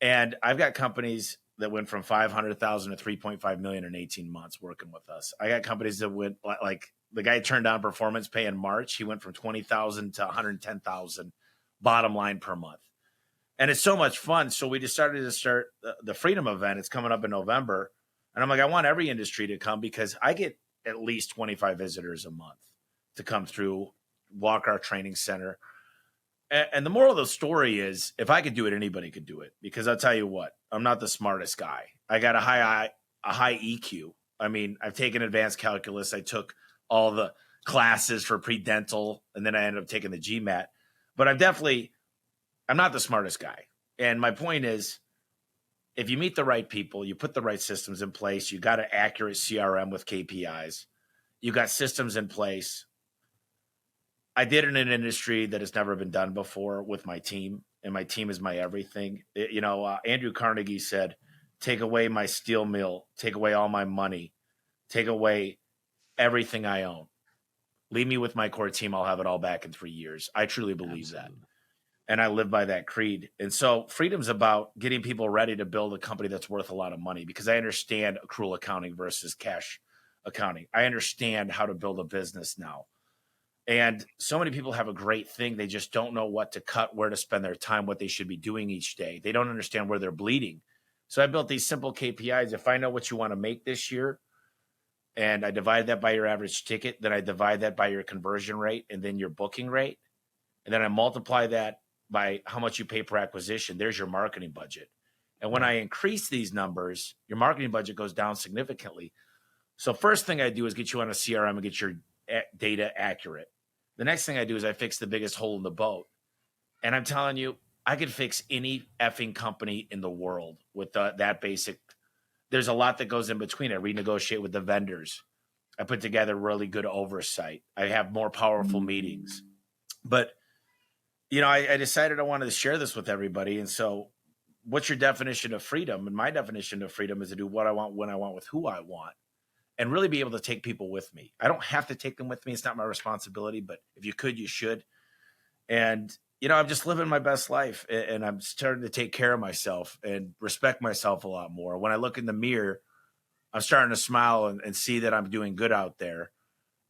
And I've got companies that went from 500,000 to 3.5 million in 18 months working with us. I got companies that went, like the guy turned down performance pay in March. He went from 20,000 to 110,000 bottom line per month. And it's so much fun. So we decided to start the Freedom event. It's coming up in November. And I'm like, I want every industry to come, because I get at least 25 visitors a month to come through, walk our training center. And the moral of the story is, if I could do it, anybody could do it. Because I'll tell you what, I'm not the smartest guy. I got a high EQ. I mean, I've taken advanced calculus. I took all the classes for pre-dental, and then I ended up taking the GMAT. But I'm not the smartest guy. And my point is, if you meet the right people, you put the right systems in place, you got an accurate CRM with KPIs, you got systems in place. I did it in an industry that has never been done before with my team, and my team is my everything. Andrew Carnegie said, take away my steel mill, take away all my money, take away everything I own. Leave me with my core team. I'll have it all back in 3 years. I truly believe that. And I live by that creed. And so Freedom's about getting people ready to build a company that's worth a lot of money, because I understand accrual accounting versus cash accounting. I understand how to build a business now. And so many people have a great thing. They just don't know what to cut, where to spend their time, what they should be doing each day. They don't understand where they're bleeding. So I built these simple KPIs. If I know what you want to make this year, and I divide that by your average ticket, then I divide that by your conversion rate and then your booking rate. And then I multiply that by how much you pay per acquisition. There's your marketing budget. And when I increase these numbers, your marketing budget goes down significantly. So first thing I do is get you on a CRM and get your data accurate. The next thing I do is I fix the biggest hole in the boat. And I'm telling you, I could fix any effing company in the world with that basic. There's a lot that goes in between. I renegotiate with the vendors. I put together really good oversight. I have more powerful meetings. But, I decided I wanted to share this with everybody. And so what's your definition of freedom? And my definition of freedom is to do what I want, when I want, with who I want, and really be able to take people with me. I don't have to take them with me. It's not my responsibility, but if you could, you should. And, I'm just living my best life, and I'm starting to take care of myself and respect myself a lot more. When I look in the mirror, I'm starting to smile and see that I'm doing good out there.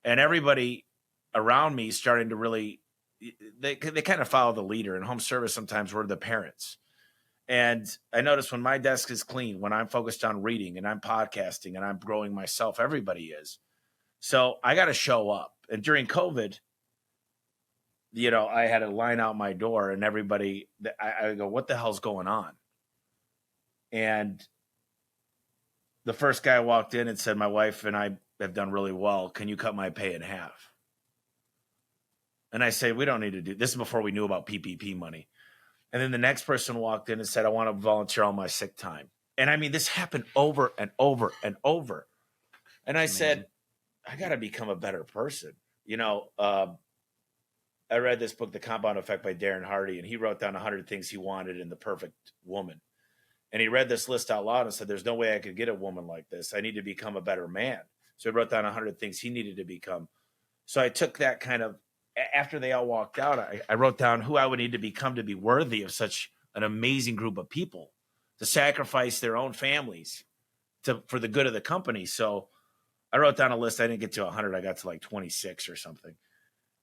And everybody around me is starting to really, they kind of follow the leader. In home service, sometimes we're the parents. And I notice when my desk is clean, when I'm focused on reading and I'm podcasting and I'm growing myself, everybody is. So I got to show up. And during COVID, I had a line out my door, and everybody, I go, what the hell's going on? And the first guy walked in and said, my wife and I have done really well. Can you cut my pay in half? And I say, we don't need to do this. Is before we knew about PPP money. And then the next person walked in and said, I want to volunteer all my sick time. And I mean, this happened over and over and over. And I said, I got to become a better person. I read this book, The Compound Effect by Darren Hardy, and he wrote down 100 things he wanted in the perfect woman. And he read this list out loud and said, there's no way I could get a woman like this. I need to become a better man. So he wrote down 100 things he needed to become. So I took that kind of, after they all walked out, I wrote down who I would need to become to be worthy of such an amazing group of people, to sacrifice their own families for the good of the company. So I wrote down a list. I didn't get to 100. I got to like 26 or something.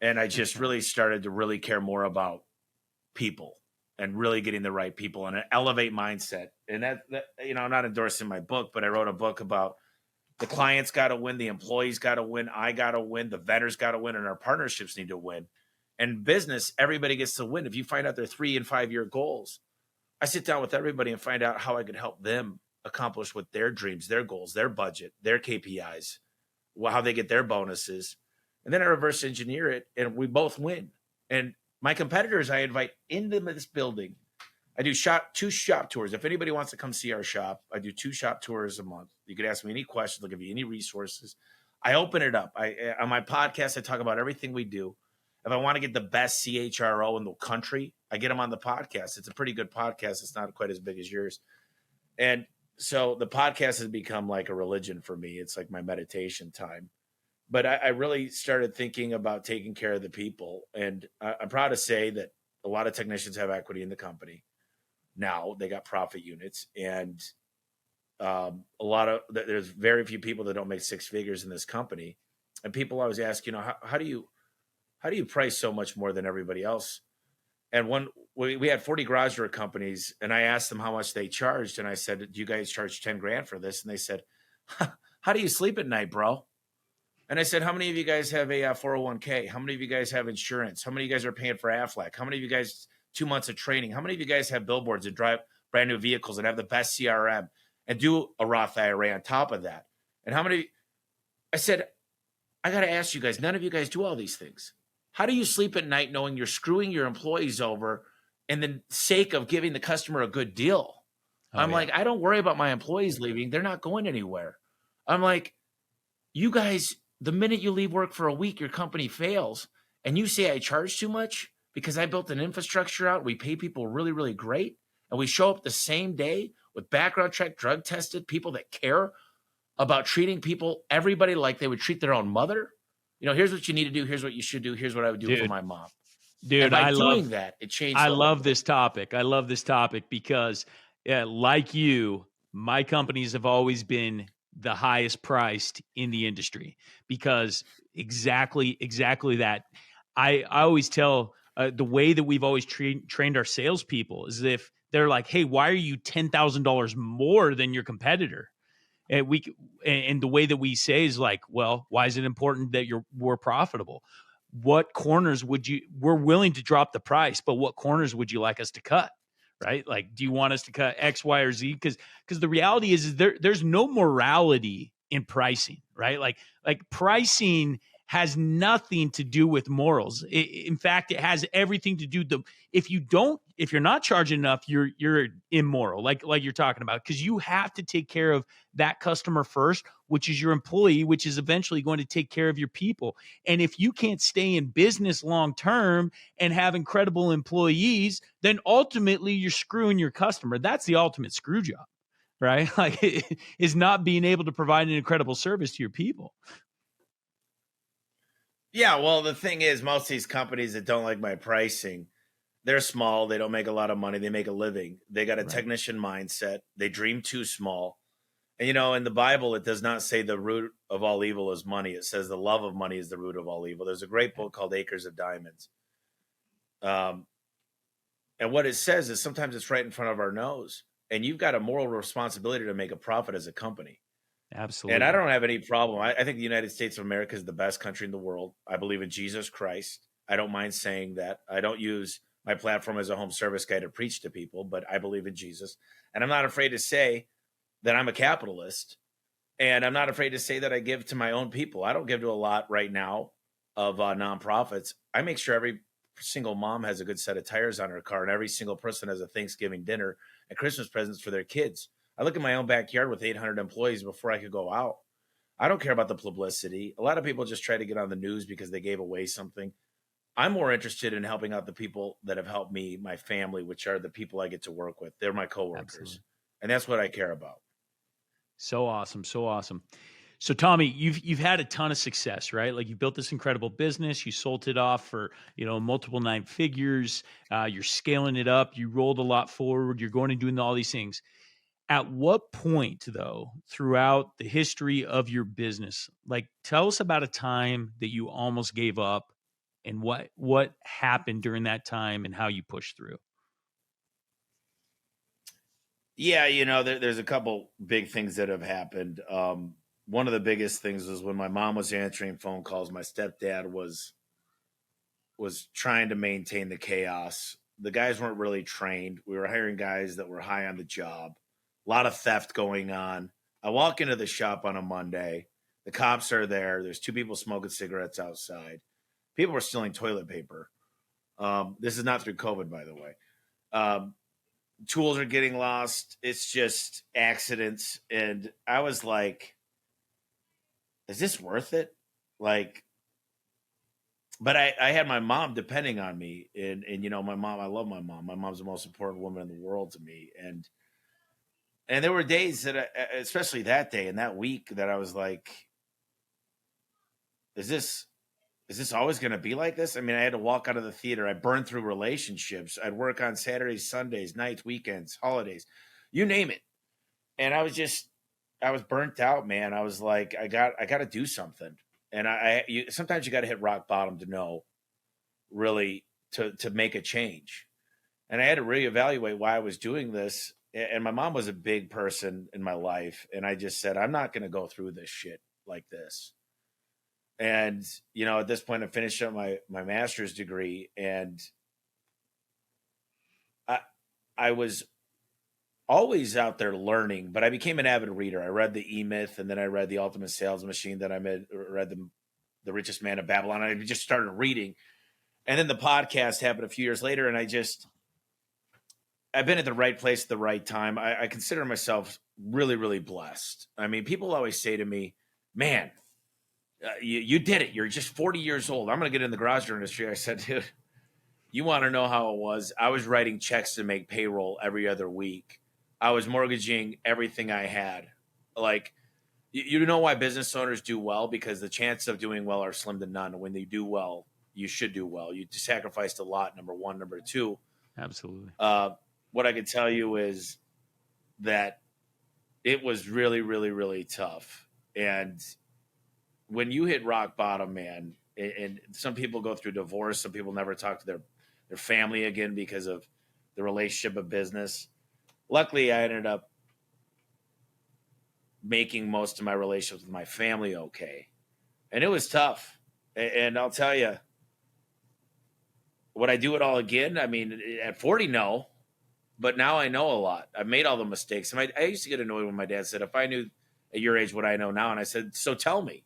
And I just really started to really care more about people and really getting the right people and an elevate mindset. And that I'm not endorsing my book, but I wrote a book about the clients got to win, the employees got to win, I got to win, the vendors got to win, and our partnerships need to win. And business, everybody gets to win. If you find out their 3 and 5 year goals, I sit down with everybody and find out how I could help them accomplish what their dreams, their goals, their budget, their KPIs, how they get their bonuses. And then I reverse engineer it, and we both win. And my competitors, I invite into this building. I do 2 shop tours. If anybody wants to come see our shop, I do 2 shop tours a month. You could ask me any questions. I'll give you any resources. I open it up. On my podcast, I talk about everything we do. If I want to get the best CHRO in the country, I get them on the podcast. It's a pretty good podcast. It's not quite as big as yours. And so the podcast has become like a religion for me. It's like my meditation time. But I really started thinking about taking care of the people. And I'm proud to say that a lot of technicians have equity in the company. Now they got profit units, and there's very few people that don't make 6 figures in this company. And people always ask, how do you price so much more than everybody else? And we had 40 garage door companies, and I asked them how much they charged. And I said, do you guys charge 10 grand for this? And they said, how do you sleep at night, bro? And I said, how many of you guys have a 401k? How many of you guys have insurance? How many of you guys are paying for Aflac? How many of you guys 2 months of training? How many of you guys have billboards and drive brand new vehicles and have the best CRM and do a Roth IRA on top of that? And I said, I got to ask you guys, none of you guys do all these things. How do you sleep at night knowing you're screwing your employees over in the sake of giving the customer a good deal? I'm like, I don't worry about my employees leaving. They're not going anywhere. I'm like, you guys, the minute you leave work for a week, your company fails. And you say I charge too much because I built an infrastructure out. We pay people really, really great. And we show up the same day with background check, drug tested, people that care about treating everybody like they would treat their own mother. Here's what you need to do. Here's what you should do. Here's what I would do for my mom. Dude, and by doing that, it changed. I love this topic. I love this topic because, like you, my companies have always been the highest priced in the industry because exactly that. I always tell the way that we've always trained our salespeople is if they're like, hey, why are you $10,000 more than your competitor? And the way that we say is like, well, why is it important that we're profitable? What corners we're willing to drop the price, but what corners would you like us to cut? Right? Like, do you want us to cut X, Y, or Z? Because the reality is there's no morality in pricing, right? Like pricing has nothing to do with morals. In fact, it has everything to do if you're not charging enough, you're immoral, like you're talking about, because you have to take care of that customer first, which is your employee, which is eventually going to take care of your people. And if you can't stay in business long term and have incredible employees, then ultimately you're screwing your customer. That's the ultimate screw job, right? Like, is not being able to provide an incredible service to your people. Yeah, well, the thing is, most of these companies that don't like my pricing, they're small. They don't make a lot of money. They make a living. They got a technician mindset. They dream too small. And, in the Bible, it does not say the root of all evil is money. It says the love of money is the root of all evil. There's a great book called Acres of Diamonds. And what it says is sometimes it's right in front of our nose. And you've got a moral responsibility to make a profit as a company. Absolutely. And I don't have any problem. I think the United States of America is the best country in the world. I believe in Jesus Christ. I don't mind saying that. I don't use my platform as a home service guy to preach to people, but I believe in Jesus. And I'm not afraid to say that I'm a capitalist. And I'm not afraid to say that I give to my own people. I don't give to a lot right now of nonprofits. I make sure every single mom has a good set of tires on her car, and every single person has a Thanksgiving dinner and Christmas presents for their kids. I look at my own backyard with 800 employees before I could go out. I don't care about the publicity. A lot of people just try to get on the news because they gave away something. I'm more interested in helping out the people that have helped me, my family, which are the people I get to work with. They're my coworkers. Absolutely. And that's what I care about. So awesome. So awesome. So Tommy, you've had a ton of success, right? Like you built this incredible business, you sold it off for, multiple nine figures, you're scaling it up, you rolled a lot forward, you're going and doing all these things. At what point though, throughout the history of your business, like tell us about a time that you almost gave up and what happened during that time and how you pushed through? Yeah, there's a couple big things that have happened. One of the biggest things was when my mom was answering phone calls. My stepdad was trying to maintain the chaos. The guys weren't really trained. We were hiring guys that were high on the job. A lot of theft going on. I walk into the shop on a Monday. The cops are there. There's two people smoking cigarettes outside. People were stealing toilet paper. This is not through COVID, by the way. Tools are getting lost. It's just accidents. And I was like, is this worth it? Like, but I had my mom depending on me. And my mom, I love my mom. My mom's the most important woman in the world to me. And there were days that, especially that day and that week, that I was like, is this always going to be like this? I mean, I had to walk out of the theater. I burned through relationships. I'd work on Saturdays, Sundays, nights, weekends, holidays, you name it. And I was burnt out, man. I was like, I got to do something. And sometimes you got to hit rock bottom to know really to make a change. And I had to reevaluate why I was doing this. And my mom was a big person in my life. And I just said, I'm not going to go through this shit like this. And, at this point I finished up my master's degree, and I was always out there learning, but I became an avid reader. I read the E-Myth, and then I read The Ultimate Sales Machine. Then I read the Richest Man of Babylon. I just started reading. And then the podcast happened a few years later, and I've been at the right place at the right time. I consider myself really, really blessed. I mean, people always say to me, man, you did it. You're just 40 years old. I'm going to get in the garage door industry. I said, dude, you want to know how it was? I was writing checks to make payroll every other week. I was mortgaging everything I had. Like, you know why business owners do well? Because the chances of doing well are slim to none. When they do well, you should do well. You sacrificed a lot, number one. Number two, Absolutely. What I can tell you is that it was really, really, really tough. And when you hit rock bottom, man, and some people go through divorce, some people never talk to their family again because of the relationship of business. Luckily, I ended up making most of my relationships with my family okay. And it was tough. And I'll tell you, would I do it all again? I mean, at 40, no. But now I know a lot. I've made all the mistakes. And I used to get annoyed when my dad said, if I knew at your age what I know now, and I said, so tell me.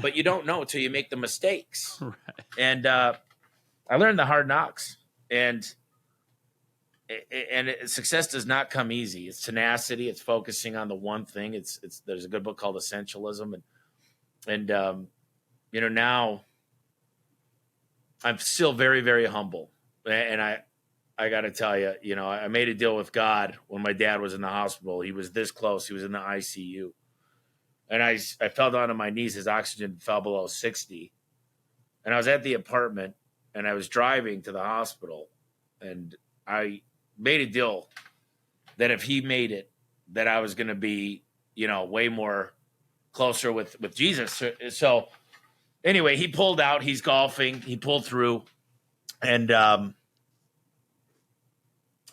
But you don't know until you make the mistakes. Right. And I learned the hard knocks. And success does not come easy. It's tenacity. It's focusing on the one thing. There's a good book called Essentialism. And now I'm still very, very humble. And I got to tell you, I made a deal with God when my dad was in the hospital. He was this close. He was in the ICU. And I fell down on my knees. His oxygen fell below 60. And I was at the apartment, and I was driving to the hospital. And I made a deal that if he made it, that I was going to be, way more closer with Jesus. So anyway, he pulled out. He's golfing. He pulled through. And I'm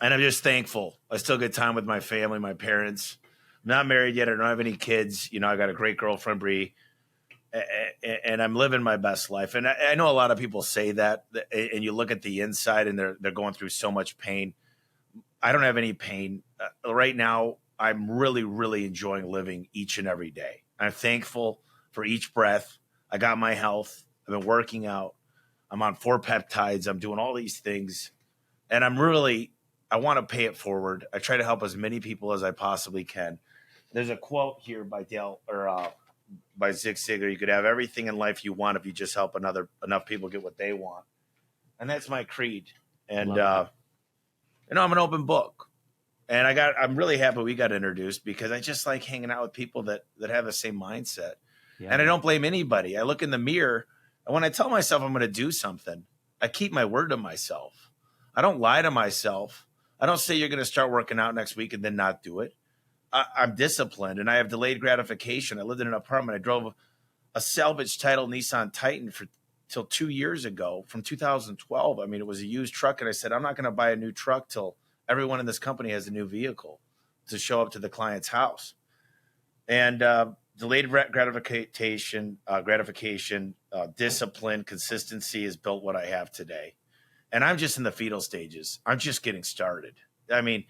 just thankful. I still get time with my family, my parents. I'm not married yet. I don't have any kids. I got a great girlfriend, Bree. and I'm living my best life. And I know a lot of people say that, and you look at the inside, and they're going through so much pain. I don't have any pain right now. I'm really, really enjoying living each and every day. I'm thankful for each breath. I got my health. I've been working out. I'm on 4 peptides. I'm doing all these things, and I want to pay it forward. I try to help as many people as I possibly can. There's a quote here by by Zig Ziglar. You could have everything in life you want if you just help enough people get what they want, and that's my creed. And I'm an open book, and I'm really happy we got introduced because I just like hanging out with people that have the same mindset. Yeah. And I don't blame anybody. I look in the mirror, and when I tell myself I'm going to do something, I keep my word to myself. I don't lie to myself. I don't say you're going to start working out next week and then not do it. I'm disciplined, and I have delayed gratification. I lived in an apartment. I drove a salvage title Nissan Titan till 2 years ago, from 2012. I mean, it was a used truck, and I said, I'm not going to buy a new truck till everyone in this company has a new vehicle to show up to the client's house. And delayed gratification, discipline, consistency has built what I have today. And I'm just in the fetal stages. I'm just getting started. I mean,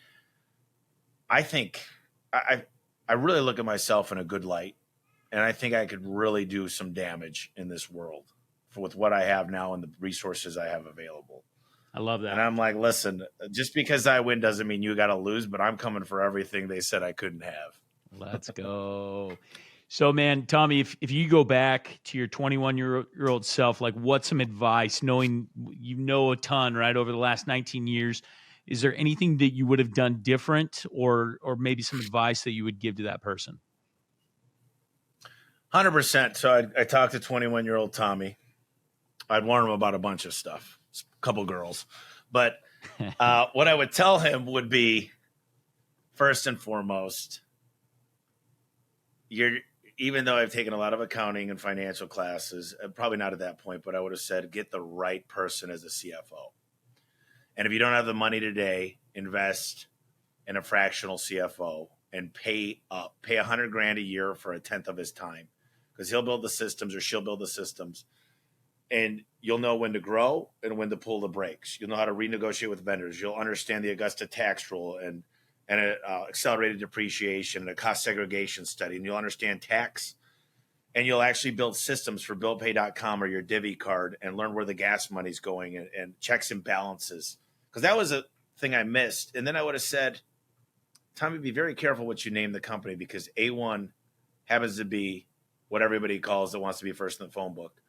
I think I really look at myself in a good light, and I think I could really do some damage in this world with what I have now and the resources I have available. I love that. And I'm like, listen, just because I win doesn't mean you got to lose, but I'm coming for everything they said I couldn't have. Let's go. So, man, Tommy, if you go back to your 21-year-old self, like, what's some advice, knowing you know a ton, right, over the last 19 years? Is there anything that you would have done different, or maybe some advice that you would give to that person? 100%. So I talked to 21-year-old Tommy. I'd warn him about a bunch of stuff, a couple girls. But what I would tell him would be, first and foremost, even though I've taken a lot of accounting and financial classes, probably not at that point, but I would have said, get the right person as a CFO. And if you don't have the money today, invest in a fractional CFO and pay $100,000 a year for a tenth of his time, because he'll build the systems, or she'll build the systems, and you'll know when to grow and when to pull the brakes. You'll know how to renegotiate with vendors. You'll understand the Augusta tax rule and accelerated depreciation and a cost segregation study, and you'll understand tax. And you'll actually build systems for BillPay.com or your Divvy card and learn where the gas money's going and checks and balances. Because that was a thing I missed. And then I would have said, Tommy, be very careful what you name the company, because A1 happens to be what everybody calls that wants to be first in the phone book.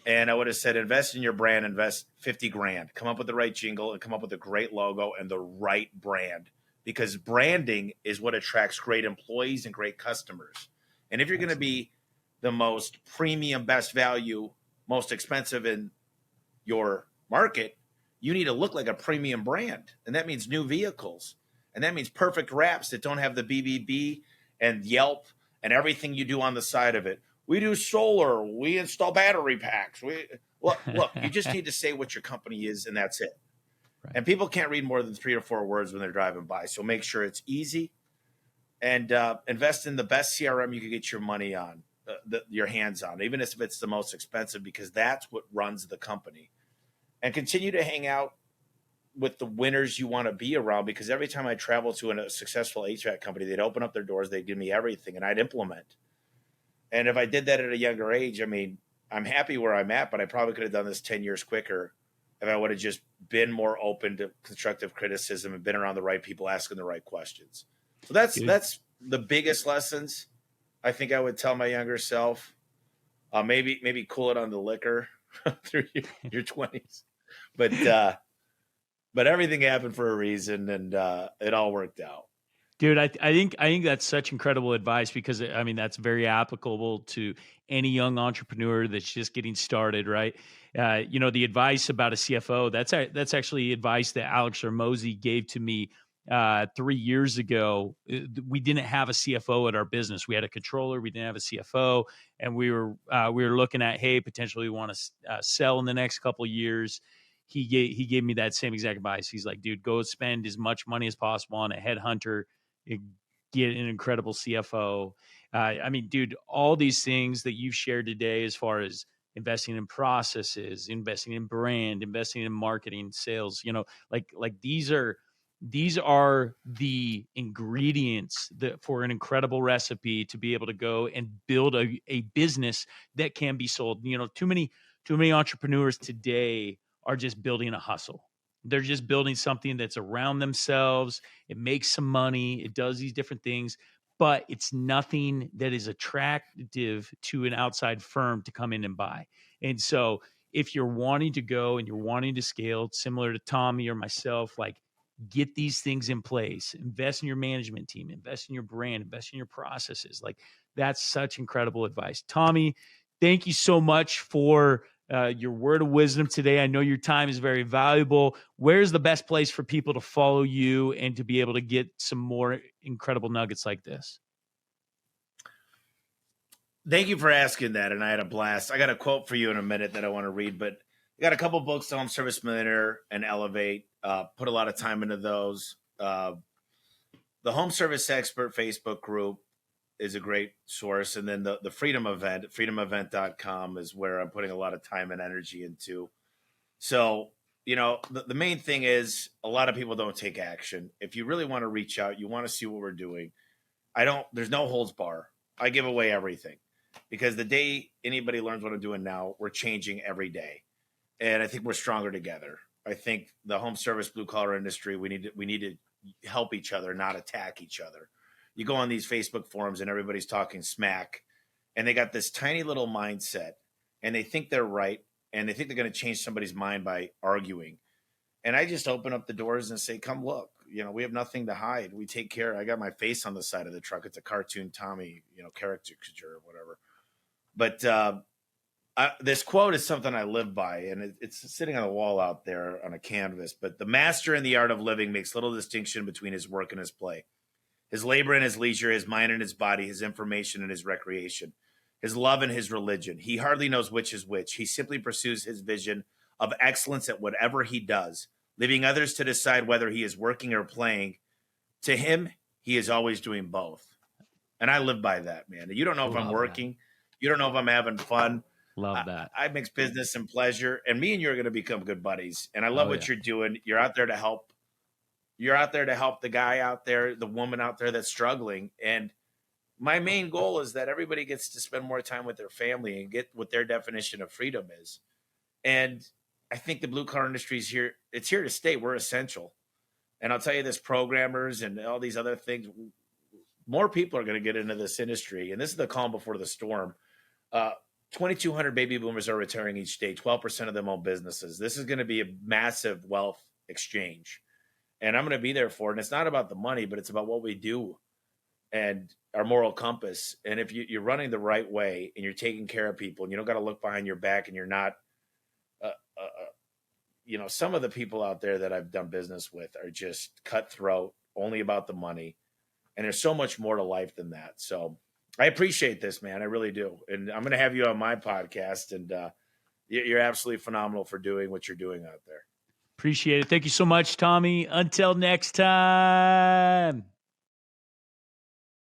And I would have said, invest in your brand, invest $50,000, come up with the right jingle and come up with a great logo and the right brand, because branding is what attracts great employees and great customers. And if you're going to be the most premium, best value, most expensive in your market, you need to look like a premium brand. And that means new vehicles. And that means perfect wraps that don't have the BBB and Yelp and everything you do on the side of it. We do solar. We install battery packs. Look, you just need to say what your company is, and that's it. Right. And people can't read more than 3 or 4 words when they're driving by. So make sure it's easy, and invest in the best CRM you can get your money on, your hands on, even if it's the most expensive, because that's what runs the company. And continue to hang out with the winners you want to be around, because every time I travel to a successful HVAC company, they'd open up their doors, they'd give me everything, and I'd implement. And if I did that at a younger age, I mean, I'm happy where I'm at, but I probably could have done this 10 years quicker if I would have just been more open to constructive criticism and been around the right people asking the right questions. So that's the biggest lessons I think I would tell my younger self. Maybe cool it on the liquor through your 20s. But everything happened for a reason, and it all worked out. Dude, I think that's such incredible advice, because I mean, that's very applicable to any young entrepreneur that's just getting started, right? The advice about a CFO, that's actually advice that Alex Hormozi gave to me 3 years ago. We didn't have a CFO at our business. We had a controller. We didn't have a CFO, and we were looking at, hey, potentially we want to sell in the next couple of years. He gave me that same exact advice. He's like, dude, go spend as much money as possible on a headhunter. get an incredible CFO. I mean, dude, all these things that you've shared today, as far as investing in processes, investing in brand, investing in marketing, sales, like these are the ingredients that for an incredible recipe to be able to go and build a business that can be sold. Too many entrepreneurs today are just building a hustle. They're just building something that's around themselves. It makes some money. It does these different things, but it's nothing that is attractive to an outside firm to come in and buy. And so if you're wanting to go and you're wanting to scale, similar to Tommy or myself, like, get these things in place, invest in your management team, invest in your brand, invest in your processes. Like, that's such incredible advice. Tommy, thank you so much for your word of wisdom today. I know your time is very valuable. Where's the best place for people to follow you and to be able to get some more incredible nuggets like this? Thank you for asking that, and I had a blast. I got a quote for you in a minute that I want to read, but I got a couple books, Home Service Millionaire and Elevate. Put a lot of time into those. The Home Service Expert Facebook group is a great source. And then the Freedom Event, freedomevent.com, is where I'm putting a lot of time and energy into. So, the main thing is a lot of people don't take action. If you really want to reach out, you want to see what we're doing. There's no holds bar. I give away everything, because the day anybody learns what I'm doing now, we're changing every day. And I think we're stronger together. I think the home service, blue collar industry, we need to help each other, not attack each other. You go on these Facebook forums and everybody's talking smack, and they got this tiny little mindset, and they think they're right, and they think they're going to change somebody's mind by arguing. And I just open up the doors and say, come look, we have nothing to hide. We take care. I got my face on the side of the truck. It's a cartoon Tommy, caricature or whatever. But this quote is something I live by, and it's sitting on the wall out there on a canvas. But the master in the art of living makes little distinction between his work and his play, his labor and his leisure, his mind and his body, his information and his recreation, his love and his religion. He hardly knows which is which. He simply pursues his vision of excellence at whatever he does, leaving others to decide whether he is working or playing. To him, he is always doing both. And I live by that, man. You don't know if I'm working. That. You don't know if I'm having fun. Love that. I mix business and pleasure, and me and you are going to become good buddies. And I love what you're doing. You're out there to help. You're out there to help the guy out there, the woman out there that's struggling. And my main goal is that everybody gets to spend more time with their family and get what their definition of freedom is. And I think the blue collar industry is here. It's here to stay. We're essential. And I'll tell you this, programmers and all these other things, more people are going to get into this industry. And this is the calm before the storm. 2,200 baby boomers are retiring each day. 12% of them own businesses. This is going to be a massive wealth exchange. And I'm going to be there for it. And it's not about the money, but it's about what we do and our moral compass. And if you're running the right way and you're taking care of people and you don't got to look behind your back and you're not, some of the people out there that I've done business with are just cutthroat, only about the money. And there's so much more to life than that. So I appreciate this, man. I really do. And I'm going to have you on my podcast. And you're absolutely phenomenal for doing what you're doing out there. Appreciate it. Thank you so much, Tommy. Until next time.